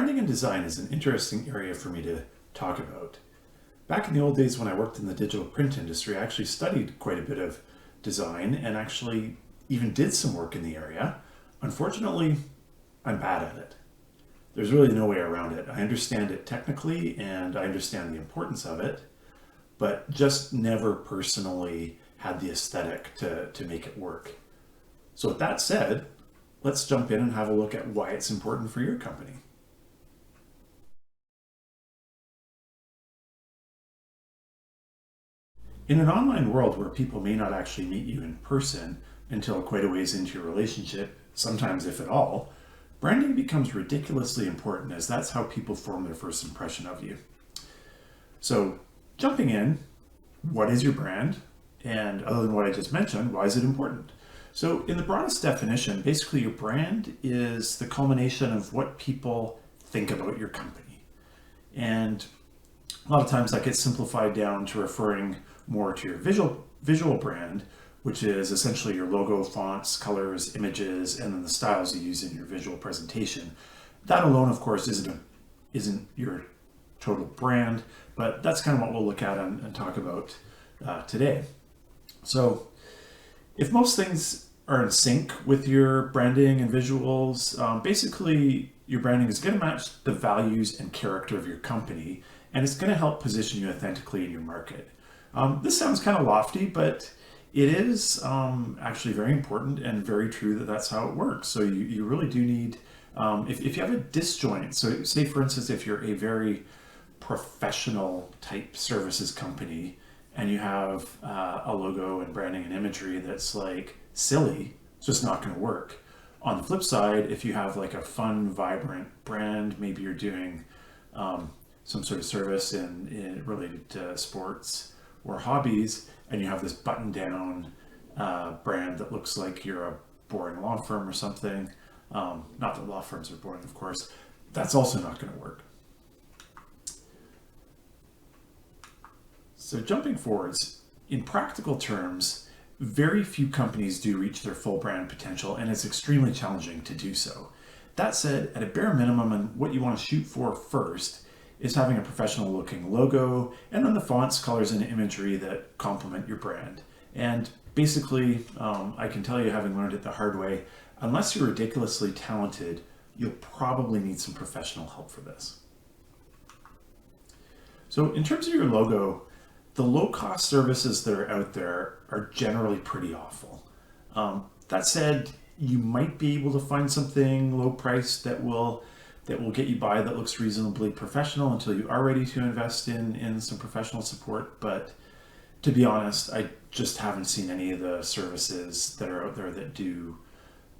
Branding and design is an interesting area for me to talk about. Back in the old days when I worked in the digital print industry, I actually studied quite a bit of design and actually even did some work in the area. Unfortunately, I'm bad at it. There's really no way around it. I understand it technically and I understand the importance of it, but just never personally had the aesthetic to make it work. So with that said, let's jump in and have a look at why it's important for your company. In an online world where people may not actually meet you in person until quite a ways into your relationship, sometimes if at all, branding becomes ridiculously important as that's how people form their first impression of you. So, jumping in, what is your brand? And other than what I just mentioned, why is it important? So, in the broadest definition, basically your brand is the culmination of what people think about your company. And a lot of times that gets simplified down to referring more to your visual brand, which is essentially your logo, fonts, colors, images, and then the styles you use in your visual presentation. That alone, of course, isn't your total brand, but that's kind of what we'll look at and talk about today. So if most things are in sync with your branding and visuals, basically your branding is going to match the values and character of your company, and it's going to help position you authentically in your market. This sounds kind of lofty, but it is actually very important and very true that that's how it works. So you really do need, if you have a disjoint, so say for instance, if you're a very professional type services company and you have a logo and branding and imagery that's like silly, it's just not going to work. On the flip side, if you have like a fun, vibrant brand, maybe you're doing some sort of service in related to sports or hobbies, and you have this button down brand that looks like you're a boring law firm or something, not that law firms are boring, of course, that's also not going to work. So jumping forwards, in practical terms, very few companies do reach their full brand potential, and it's extremely challenging to do so. That said, at a bare minimum, and what you want to shoot for first is having a professional looking logo, and then the fonts, colors, and imagery that complement your brand. And basically, I can tell you, having learned it the hard way, unless you're ridiculously talented, you'll probably need some professional help for this. So in terms of your logo, the low-cost services that are out there are generally pretty awful. That said, you might be able to find something low priced that will get you by, that looks reasonably professional until you are ready to invest in some professional support. But to be honest, I just haven't seen any of the services that are out there that do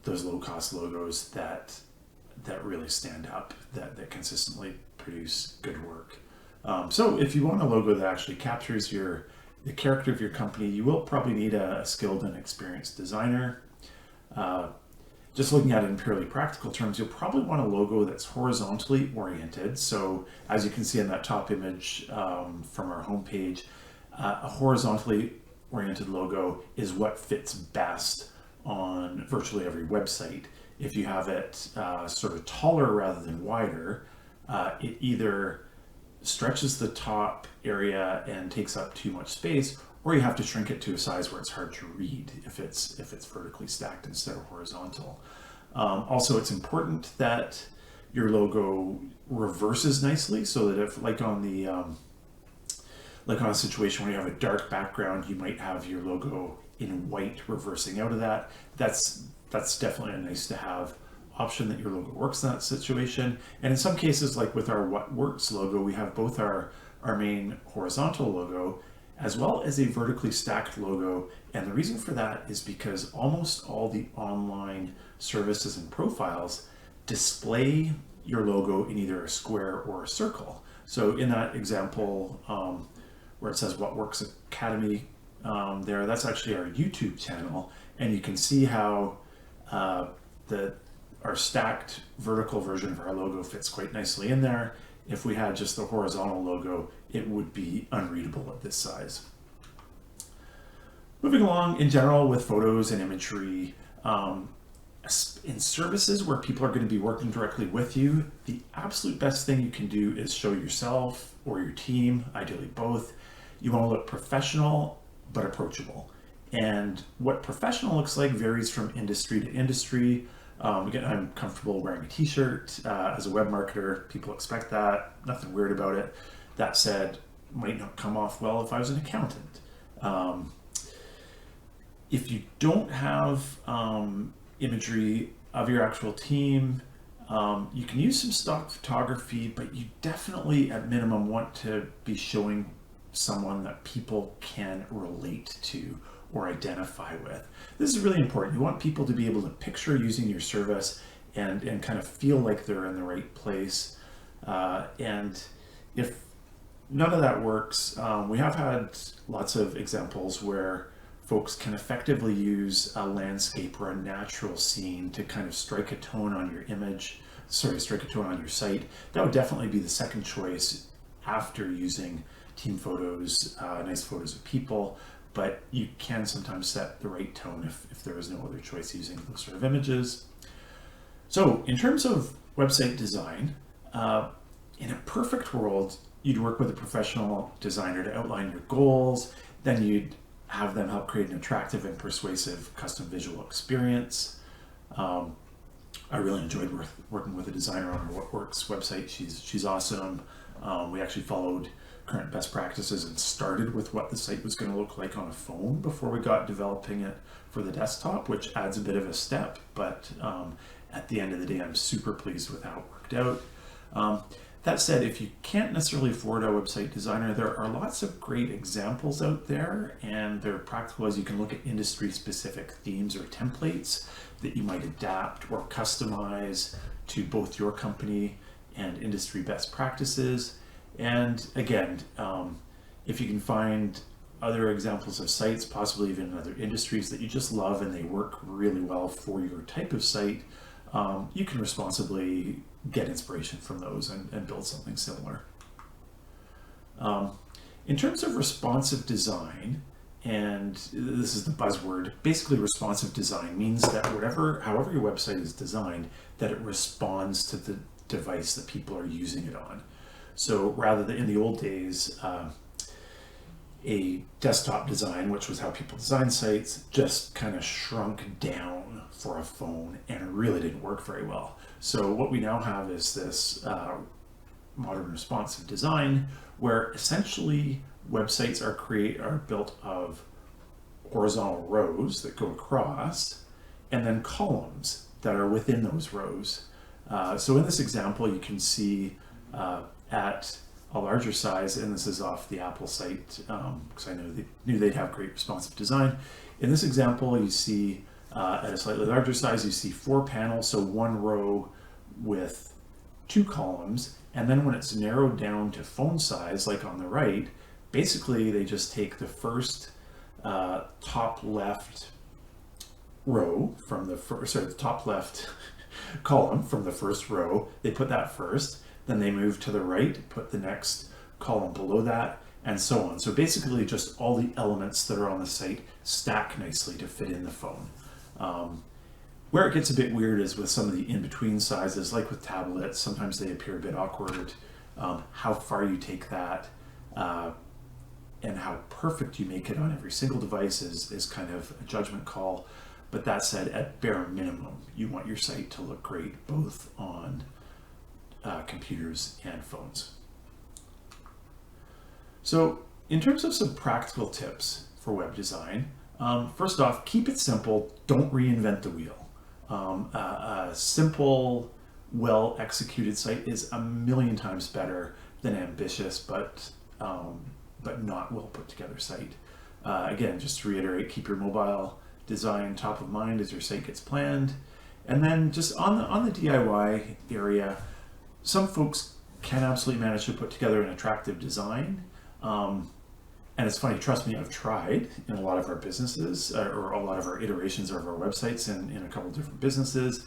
those low-cost logos that really stand up, that consistently produce good work. So if you want a logo that actually captures the character of your company, you will probably need a skilled and experienced designer. Just looking at it in purely practical terms, you'll probably want a logo that's horizontally oriented. So as you can see in that top image from our homepage, a horizontally oriented logo is what fits best on virtually every website. If you have it sort of taller rather than wider, it either stretches the top area and takes up too much space, or you have to shrink it to a size where it's hard to read if it's vertically stacked instead of horizontal. Also, it's important that your logo reverses nicely, so that if, like on a situation where you have a dark background, you might have your logo in white reversing out of that. That's definitely a nice to have option, that your logo works in that situation. And in some cases, like with our What Works logo, we have both our main horizontal logo as well as a vertically stacked logo. And the reason for that is because almost all the online services and profiles display your logo in either a square or a circle. So in that example where it says What Works Academy there, that's actually our YouTube channel. And you can see how our stacked vertical version of our logo fits quite nicely in there. If we had just the horizontal logo, it would be unreadable at this size. Moving along in general with photos and imagery, In services where people are going to be working directly with you, the absolute best thing you can do is show yourself or your team, ideally both. You want to look professional but approachable. And what professional looks like varies from industry to industry. Again, I'm comfortable wearing a t-shirt. As a web marketer, people expect that, nothing weird about it. That said, might not come off well if I was an accountant. If you don't have imagery of your actual team, you can use some stock photography, but you definitely at minimum want to be showing someone that people can relate to or identify with. This is really important. You want people to be able to picture using your service and kind of feel like they're in the right place. And if none of that works, we have had lots of examples where folks can effectively use a landscape or a natural scene to kind of strike a tone on your strike a tone on your site. That would definitely be the second choice after using team photos, nice photos of people, but you can sometimes set the right tone if there is no other choice using those sort of images. So in terms of website design, in a perfect world, you'd work with a professional designer to outline your goals, then you'd have them help create an attractive and persuasive custom visual experience. I really enjoyed working with a designer on our What Works website. She's awesome. We actually followed current best practices and started with what the site was going to look like on a phone before we got developing it for the desktop, which adds a bit of a step, but at the end of the day, I'm super pleased with how it worked out. That said, if you can't necessarily afford a website designer, there are lots of great examples out there, and they're practical as you can look at industry-specific themes or templates that you might adapt or customize to both your company and industry best practices. And again, if you can find other examples of sites, possibly even in other industries that you just love and they work really well for your type of site, you can responsibly get inspiration from those and build something similar. In terms of responsive design, and this is the buzzword, basically responsive design means that however your website is designed, that it responds to the device that people are using it on. So rather than in the old days, a desktop design, which was how people designed sites, just kind of shrunk down for a phone and it really didn't work very well. So what we now have is this modern responsive design where essentially websites are built of horizontal rows that go across and then columns that are within those rows. So in this example, you can see at a larger size, and this is off the Apple site because I knew they'd have great responsive design. In this example, you see at a slightly larger size, you see 4 panels, so 1 row with 2 columns, and then when it's narrowed down to phone size, like on the right, basically they just take the first top left row from the top left column from the first row, they put that first, then they move to the right, put the next column below that, and so on. So basically just all the elements that are on the site stack nicely to fit in the phone. Where it gets a bit weird is with some of the in-between sizes, like with tablets, sometimes they appear a bit awkward. How far you take that and how perfect you make it on every single device is kind of a judgment call. But that said, at bare minimum, you want your site to look great both on computers and phones. So in terms of some practical tips for web design, first off, keep it simple, don't reinvent the wheel. A simple, well-executed site is a million times better than ambitious but not well put together site. Again, just to reiterate, keep your mobile design top of mind as your site gets planned. And then just on the DIY area, some folks can absolutely manage to put together an attractive design. And it's funny, trust me, I've tried in a lot of our businesses or a lot of our iterations of our websites in a couple different businesses.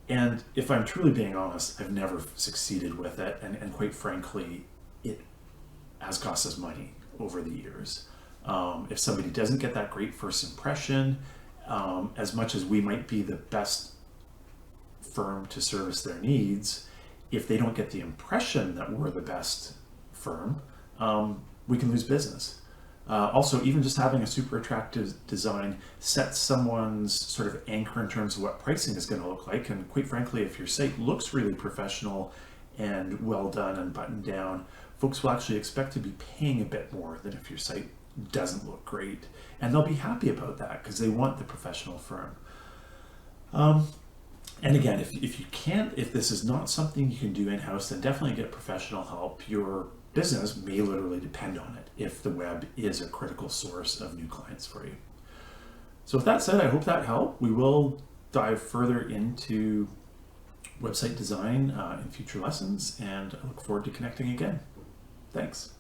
And if I'm truly being honest, I've never succeeded with it. And quite frankly, it has cost us money over the years. If somebody doesn't get that great first impression, as much as we might be the best firm to service their needs, if they don't get the impression that we're the best firm, we can lose business. Also, even just having a super attractive design sets someone's sort of anchor in terms of what pricing is going to look like. And quite frankly, if your site looks really professional and well done and buttoned down, folks will actually expect to be paying a bit more than if your site doesn't look great. And they'll be happy about that because they want the professional firm. And again, if this is not something you can do in-house, then definitely get professional help. Your business may literally depend on it if the web is a critical source of new clients for you. So with that said, I hope that helped. We will dive further into website design in future lessons, and I look forward to connecting again. Thanks.